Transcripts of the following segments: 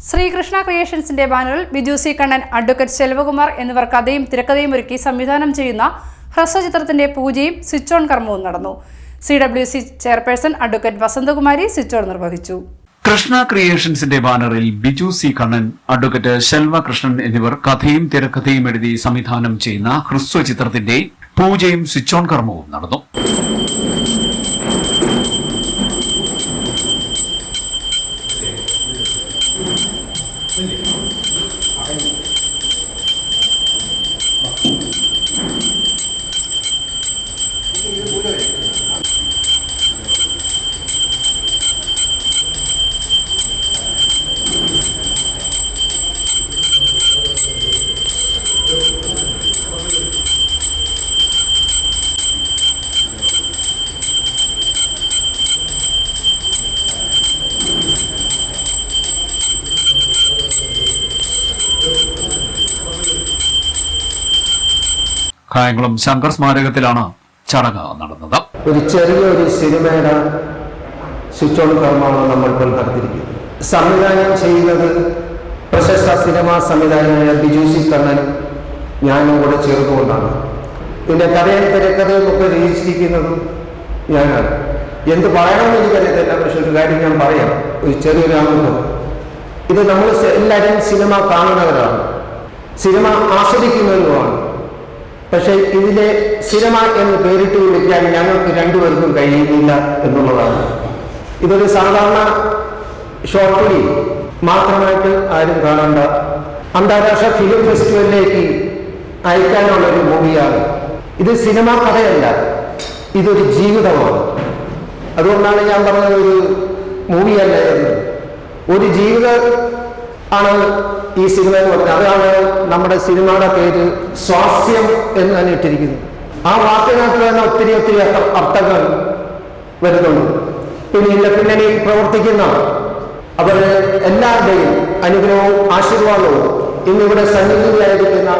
ശ്രീകൃഷ്ണ ക്രിയേഷൻസിന്റെ ബാനറിൽ Biju C Kannan, advocate Selvakumar എന്നിവർ കഥയും തിരക്കഥയും ഒരുക്കി സംവിധാനം ചെയ്യുന്ന ഹ്രസ്വചിത്രത്തിന്റെ പൂജയും സ്വിച്ച് ഓൺ കർമ്മവും നടന്നു. CWC chairperson advocate Vasanthakumari switch on നിർവഹിച്ചു. കൃഷ്ണ ക്രിയേഷൻസിന്റെ ബാനറിൽ ബിജു സി കണ്ണൻ, അഡ്വക്കേറ്റ് ശെൽവകൃഷ്ണൻ എന്നിവർ കഥയും തിരക്കഥയും എഴുതി സംവിധാനം ചെയ്യുന്ന ഹ്രസ്വചിത്രത്തിന്റെ പൂജയും സ്വിച്ച് ഓൺ കർമ്മവും നടന്നു. കായംകുളം ശങ്കർ സ്മാരകത്തിലാണ് ചടങ്ങ് നടന്നത്. ഒരു ചെറിയൊരു സിനിമയുടെ സ്വിച്ച് ഓൺ കർമ്മമാണ് നമ്മളിപ്പോൾ നടത്തിയിരിക്കുന്നത്. സംവിധാനം ചെയ്യുന്നത് പ്രശസ്ത സിനിമാ സംവിധായകനായ ബിജു സി കണ്ണനും ഞാനും കൂടെ ചേർന്നുകൊണ്ടാണ്. പിന്നെ കഥയും തിരക്കഥയും ഒക്കെ രചിച്ചിരിക്കുന്നതും ഞാനാണ്. എന്ത് പറയണമെന്ന് എനിക്കറിയത്തില്ല, പക്ഷെ ഒരു കാര്യം ഞാൻ പറയാം. ഒരു ചെറിയൊരു അനുഭവം. ഇത് നമ്മൾ എല്ലാവരും സിനിമ കാണുന്നവരാണ്, സിനിമ ആസ്വദിക്കുന്നവരുമാണ്. പക്ഷെ ഇതിലെ സിനിമ എന്ന് പേരിട്ട് വിളിക്കാൻ ഞങ്ങൾക്ക് രണ്ടുപേർക്കും കഴിയുന്നില്ല എന്നുള്ളതാണ്. ഇതൊരു സാധാരണ ഷോർട്ട് ഫിലിം മാത്രമായിട്ട് ആരും കാണേണ്ട, അന്താരാഷ്ട്ര ഫിലിം ഫെസ്റ്റിവലിലേക്ക് അയക്കാനുള്ളൊരു മൂവിയാണ്. ഇത് സിനിമ കഥയല്ല, ഇതൊരു ജീവിതമാണ്. അതുകൊണ്ടാണ് ഞാൻ പറഞ്ഞത് ഒരു മൂവിയല്ല എന്ന്. ഒരു ജീവിതം ആണ് ഈ സിനിമ എന്ന് പറഞ്ഞത്. അതാണ് നമ്മുടെ സിനിമയുടെ പേര് സ്വാസ്യം എന്ന് തന്നെ ഇട്ടിരിക്കുന്നത്. ആ വാക്കിനകത്ത് തന്നെ ഒത്തിരി ഒത്തിരി അർത്ഥങ്ങൾ വരുന്നുണ്ട്. പിന്നെ ഇതിന്റെ പിന്നണിയിൽ പ്രവർത്തിക്കുന്ന അവർ എല്ലാവരുടെയും അനുഗ്രഹവും ആശീർവാദവും ഇന്നിവിടെ സന്നിധിയായിരിക്കുന്ന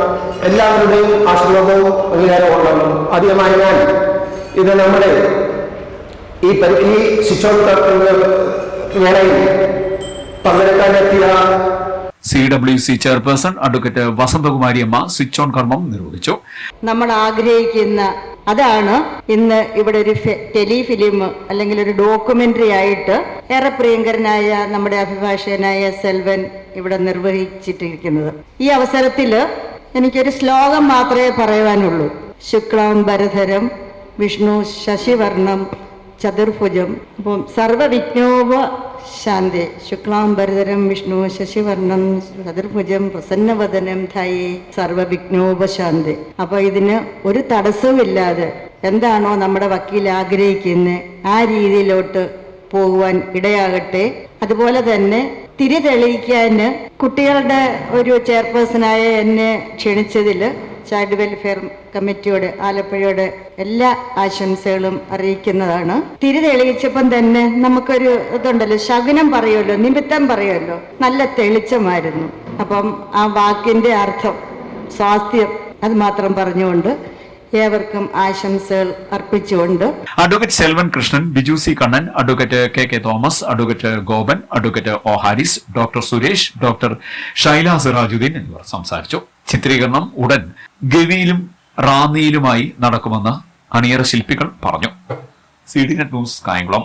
എല്ലാവരുടെയും ആശീർവാദവും അംഗീകാരവും ഉണ്ടാകും. അധികമായി ഞാൻ ഇത് നമ്മുടെ ഈ ശിക്ഷോത്സവ വേളയിൽ പങ്കെടുക്കാനെത്തിയ CWC ചെയർപേഴ്സൺ അഡ്വക്കേറ്റ് വസന്തകുമാരിയമ്മ സ്വിച്ച് ഓൺ കർമ്മം നിർവഹിച്ചു. നമ്മൾ ആഗ്രഹിക്കുന്ന അതാണ് ഇന്ന് ഇവിടെ ഒരു ടെലിഫിലിം അല്ലെങ്കിൽ ഒരു ഡോക്യുമെന്ററി ആയിട്ട് ഏറെ പ്രിയങ്കരനായ നമ്മുടെ അഭിഭാഷകനായ സെൽവൻ ഇവിടെ നിർവഹിച്ചിട്ടിരിക്കുന്നത്. ഈ അവസരത്തിൽ എനിക്കൊരു ശ്ലോകം മാത്രമേ പറയുവാനുള്ളൂ. ശുക്ലാംബരധരം വിഷ്ണു ശശിവർണം ചതുർഭുജം. അപ്പം സർവവിഘ്നോപ ശാന്തി. ശുക്ലാംബരധരം വിഷ്ണു ശശിവർണം ചതുർഭുജം പ്രസന്നവദനം ധയേ സർവവിഘ്നോപശാന്തി. അപ്പൊ ഇതിന് ഒരു തടസ്സവുമില്ലാതെ എന്താണോ നമ്മുടെ വക്കീൽ ആഗ്രഹിക്കുന്നത് ആ രീതിയിലോട്ട് പോകുവാൻ ഇടയാകട്ടെ. അതുപോലെ തന്നെ തിരി തെളിയിക്കാൻ കുട്ടികളുടെ ഒരു ചെയർപേഴ്സണായ എന്നെ ക്ഷണിച്ചതിൽ ചൈൽഡ് വെൽഫെയർ കമ്മിറ്റിയോട് ആലപ്പുഴയോട് എല്ലാ ആശംസകളും അറിയിക്കുന്നതാണ്. തിരി തെളിയിച്ചപ്പം തന്നെ നമുക്കൊരു ഇതുണ്ടല്ലോ, ശകുനം പറയുമല്ലോ, നിമിത്തം പറയുമല്ലോ, നല്ല തെളിച്ചമായിരുന്നു. അപ്പം ആ വാക്കിന്റെ അർത്ഥം സ്വാസ്ഥ്യം അത് മാത്രം പറഞ്ഞുകൊണ്ട് ഏവർക്കും ആശംസകൾ അർപ്പിച്ചുകൊണ്ട് advocate Selvan Krishnan, Biju C Kannan, advocate KK Thomas, advocate Gopan, advocate O Haris, doctor Suresh, doctor Shaila Sirajuddin എന്നിവർ സംസാരിച്ചു. ചിത്രീകരണം ഉടൻ ഗവിയിലും റാന്നിയിലുമായി നടക്കുമെന്ന് അണിയറ ശില്പികൾ പറഞ്ഞു. CDNet news Kayamkulam.